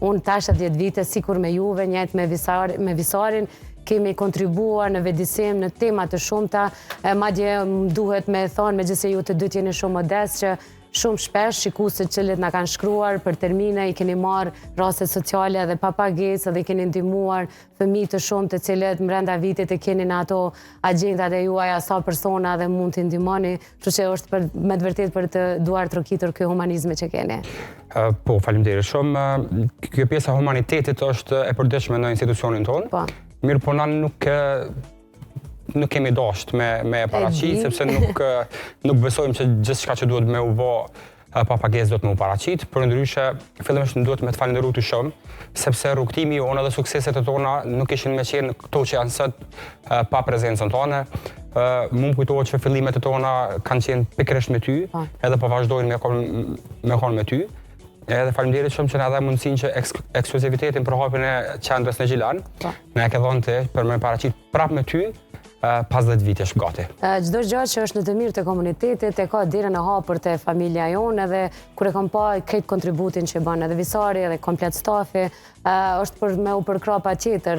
Unë tash 10 vite, sikur me juve, njëjtë me Visarin, kemi kontribuar në vedisim në tema të shumta, madje duhet me thonë, megjithëse ju të dy jeni shumë modest, që shumë shpesh shikuesit që na kanë shkruar për termine, i keni marrë raste sociale dhe pa pagesë dhe i keni ndihmuar fëmijë të shumë të cilët brenda vitit e keni në ato agjendat e juaja sa persona dhe mund t'i ndihmoni, kështu që është me të vërtetë për të duar trokitur ky humanizmi që keni. Po, faleminderit shumë. Kjo pjesa e humanitetit është e përditshme në institucionin tonë. Po. Mirë, po na nuk kemi dasht me paraqit, sepse nuk besojmë që gjithçka që duhet me u bë pa pagesë do të më u paraqit, përndryshe fillimisht duhet me të falenderoj të shumë, sepse rrugtimi jonë dhe sukseset e tona nuk ishin me qenë këto që janë sot pa prezencën tonë. Më kujtohet që fillimet e tona kanë qenë pikërisht me ty, edhe po vazhdojnë me konë me ty. Edhe faleminderit shumë që na dha mundësinë që ekskluzivitetin për hapjen e qendrës në Gjilan, na e ke dhënë ti për me paraqit prapë me ty 50 vitesh gati. Çdo gjë që është në të mirë të komunitetit e ka derën e hapur te familja jonë, edhe kur e kam pa këtë kontributin që bën edhe Visari edhe komplet stafi, është për me u përkrah patjetër.